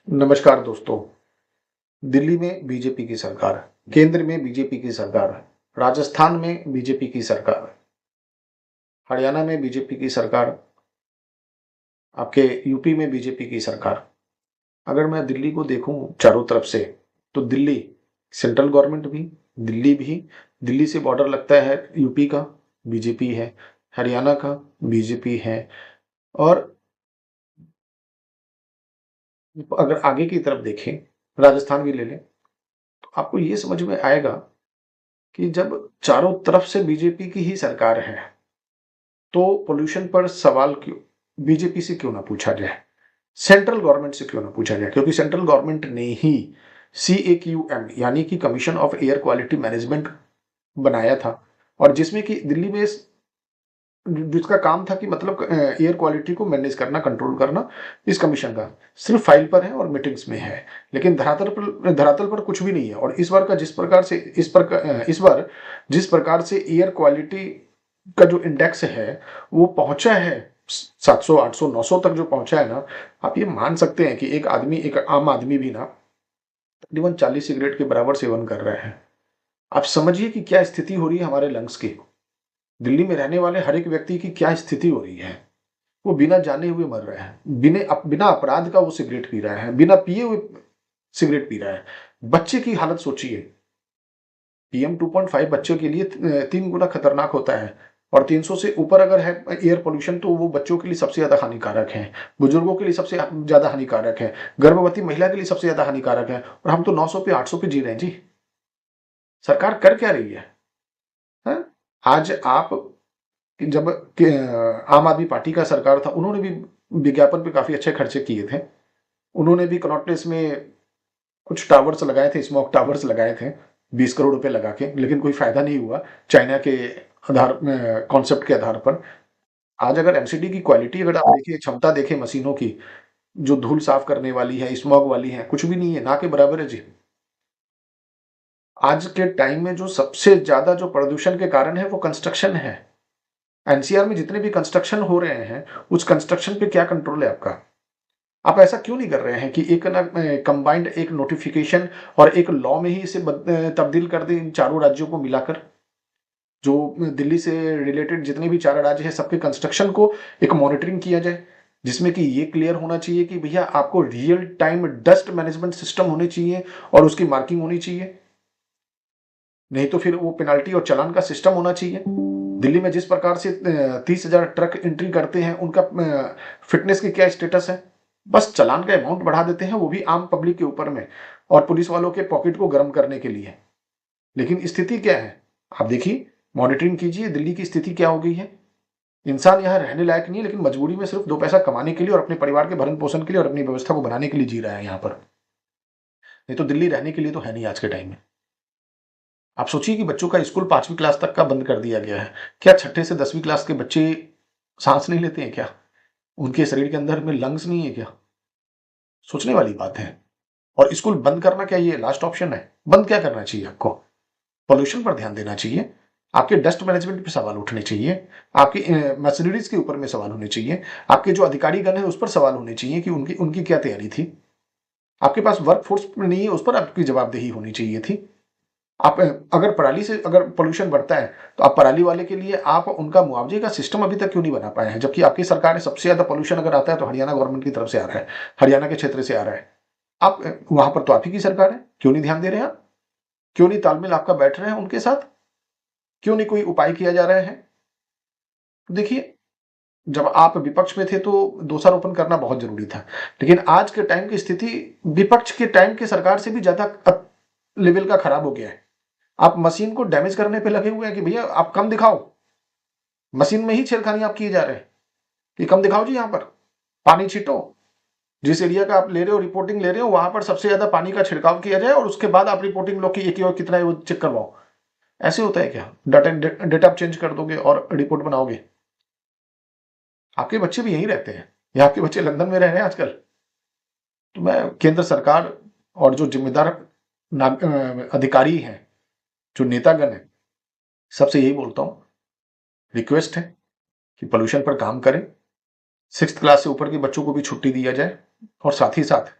नमस्कार दोस्तों। दिल्ली में बीजेपी की सरकार, केंद्र में बीजेपी की सरकार, राजस्थान में बीजेपी की सरकार, हरियाणा में बीजेपी की सरकार, आपके यूपी में बीजेपी की सरकार। अगर मैं दिल्ली को देखूं चारों तरफ से, तो दिल्ली सेंट्रल गवर्नमेंट भी, दिल्ली से बॉर्डर लगता है यूपी का, बीजेपी है, हरियाणा का बीजेपी है। और अगर आगे की तरफ देखें, राजस्थान भी ले लें, तो आपको ये समझ में आएगा कि जब चारों तरफ से बीजेपी की ही सरकार है, तो पोल्यूशन पर सवाल क्यों बीजेपी से क्यों ना पूछा जाए, सेंट्रल गवर्नमेंट से क्यों ना पूछा जाए? क्योंकि सेंट्रल गवर्नमेंट ने ही CAQM यानी कि commission of air quality management बनाया था, और जिसमें कि दिल्ली में जिसका काम था कि मतलब एयर क्वालिटी को मैनेज करना, कंट्रोल करना, इस कमीशन का सिर्फ फाइल पर है और मीटिंग्स में है, लेकिन धरातल पर कुछ भी नहीं है। और इस बार का जिस प्रकार से इस बार जिस प्रकार से एयर क्वालिटी का जो इंडेक्स है वो पहुंचा है 700, 800, 900 तक जो पहुंचा है ना, आप ये मान सकते हैं कि एक आम आदमी भी ना तकरीबन 40 सिगरेट के बराबर सेवन कर रहा है। आप समझिए कि क्या स्थिति हो रही है हमारे लंग्स की। दिल्ली में रहने वाले हर एक व्यक्ति की क्या स्थिति हो रही है। वो बिना जाने हुए मर रहा है, बिना अपराध का वो सिगरेट पी रहा है, बिना पिए हुए सिगरेट पी रहा है। बच्चे की हालत सोचिए, PM2.5 बच्चों के लिए 3 गुना खतरनाक होता है, और 300 से ऊपर अगर है एयर पोल्यूशन, तो वो बच्चों के लिए सबसे ज्यादा हानिकारक है, बुजुर्गों के लिए सबसे ज्यादा हानिकारक है, गर्भवती महिला के लिए सबसे ज्यादा हानिकारक है। और हम तो 900 पे 800 पे जी रहे हैं जी। सरकार कर क्या रही है? हा? आज आप जब आम आदमी पार्टी का सरकार था, उन्होंने भी विज्ञापन पे काफी अच्छे खर्चे किए थे। उन्होंने भी कनॉट में कुछ टावर्स लगाए थे, स्मोक टावर्स लगाए थे 20 करोड़ रुपए लगा के, लेकिन कोई फायदा नहीं हुआ चाइना के आधार कॉन्सेप्ट के आधार पर। आज अगर MCD की क्वालिटी अगर आप देखिए, क्षमता देखें मशीनों की, जो धूल साफ करने वाली है, स्मॉग वाली है, कुछ भी नहीं है, ना के बराबर है जी। आज के टाइम में जो सबसे ज्यादा जो प्रदूषण के कारण है वो कंस्ट्रक्शन है। NCR में जितने भी कंस्ट्रक्शन हो रहे हैं, उस कंस्ट्रक्शन पे क्या कंट्रोल है आपका? आप ऐसा क्यों नहीं कर रहे हैं कि एक ना कंबाइंड एक नोटिफिकेशन और एक लॉ में ही इसे तब्दील कर दें इन चारों राज्यों को मिलाकर? जो दिल्ली से रिलेटेड जितने भी 4 राज्य हैं, सबके कंस्ट्रक्शन को एक मॉनिटरिंग किया जाए, जिसमें कि ये क्लियर होना चाहिए कि भैया आपको real time dust management system होने चाहिए और उसकी मार्किंग होनी चाहिए। नहीं तो फिर वो पेनाल्टी और चालान का सिस्टम होना चाहिए। दिल्ली में जिस प्रकार से 30,000 ट्रक एंट्री करते हैं, उनका फिटनेस की क्या स्टेटस है? बस चालान का अमाउंट बढ़ा देते हैं, वो भी आम पब्लिक के ऊपर में, और पुलिस वालों के पॉकेट को गर्म करने के लिए। लेकिन स्थिति क्या है आप देखिए, मॉनिटरिंग कीजिए दिल्ली की स्थिति क्या हो गई है। इंसान यहाँ रहने लायक नहीं है, लेकिन मजबूरी में सिर्फ 2 पैसा कमाने के लिए और अपने परिवार के भरण पोषण के लिए और अपनी व्यवस्था को बनाने के लिए जी रहा है यहाँ पर। नहीं तो दिल्ली रहने के लिए तो है नहीं आज के टाइम में। आप सोचिए कि बच्चों का स्कूल 5वीं क्लास तक का बंद कर दिया गया है। क्या छठे से 10वीं क्लास के बच्चे सांस नहीं लेते हैं क्या? उनके शरीर के अंदर में लंग्स नहीं है क्या? सोचने वाली बात है। और स्कूल बंद करना क्या ये लास्ट ऑप्शन है? बंद क्या करना चाहिए आपको? पॉल्यूशन पर ध्यान देना चाहिए, आपके डस्ट मैनेजमेंट पे सवाल उठने चाहिए, आपकी मशीनरीज के ऊपर में सवाल होने चाहिए, आपके जो अधिकारीगण है उस पर सवाल होने चाहिए कि उनकी उनकी क्या तैयारी थी। आपके पास वर्क फोर्स नहीं है, उस पर आपकी जवाबदेही होनी चाहिए थी। आप अगर पराली से अगर पोल्यूशन बढ़ता है, तो आप पराली वाले के लिए आप उनका मुआवजे का सिस्टम अभी तक क्यों नहीं बना पाए हैं? जबकि आपकी सरकार है, सबसे ज्यादा पोल्यूशन अगर आता है तो हरियाणा गवर्नमेंट की तरफ से आ रहा है, हरियाणा के क्षेत्र से आ रहा है। आप वहां पर तो आप ही की सरकार है, क्यों नहीं ध्यान दे रहे हैं आप? क्यों नहीं तालमेल आपका बैठ रहे हैं उनके साथ? क्यों नहीं कोई उपाय किया जा रहा है? देखिए, जब आप विपक्ष में थे तो दोषारोपण करना बहुत जरूरी था, लेकिन आज के टाइम की स्थिति विपक्ष के टाइम की सरकार से भी ज्यादा लेवल का खराब हो गया है। आप मशीन को डैमेज करने पे लगे हुए हैं कि भैया आप कम दिखाओ, मशीन में ही छेड़खानी आप किए जा रहे हैं कि कम दिखाओ जी, यहां पर पानी छीटो, जिस एरिया का आप ले रहे हो, रिपोर्टिंग ले रहे हो, वहां पर सबसे ज्यादा पानी का छिड़काव किया जाए और उसके बाद आप रिपोर्टिंग लो कि एक और कितना है वो चेक करवाओ। ऐसे होता है क्या? डेटा आप चेंज कर दोगे और रिपोर्ट बनाओगे? आपके बच्चे भी यहीं रहते हैं या आपके बच्चे लंदन में रह रहे हैं आजकल? तो मैं केंद्र सरकार और जो जिम्मेदार अधिकारी हैं, जो नेतागण हैं, सबसे यही बोलता हूं, रिक्वेस्ट है कि पोल्यूशन पर काम करें, 6th क्लास से ऊपर के बच्चों को भी छुट्टी दिया जाए, और साथ ही साथ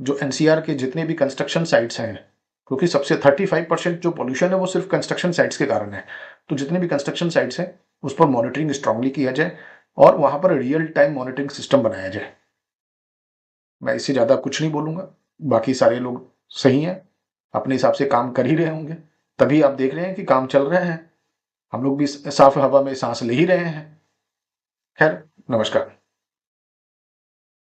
जो एनसीआर के जितने भी कंस्ट्रक्शन साइट्स हैं, क्योंकि सबसे 35% जो पॉल्यूशन है वो सिर्फ कंस्ट्रक्शन साइट्स के कारण है, तो जितने भी कंस्ट्रक्शन साइट्स हैं उस पर मॉनिटरिंग स्ट्रांगली किया जाए और वहां पर रियल टाइम मॉनिटरिंग सिस्टम बनाया जाए। मैं इससे ज्यादा कुछ नहीं बोलूंगा। बाकी सारे लोग सही हैं, अपने हिसाब से काम कर ही रहे होंगे, तभी आप देख रहे हैं कि काम चल रहा है। हम लोग भी साफ हवा में सांस ले ही रहे हैं। खैर, नमस्कार।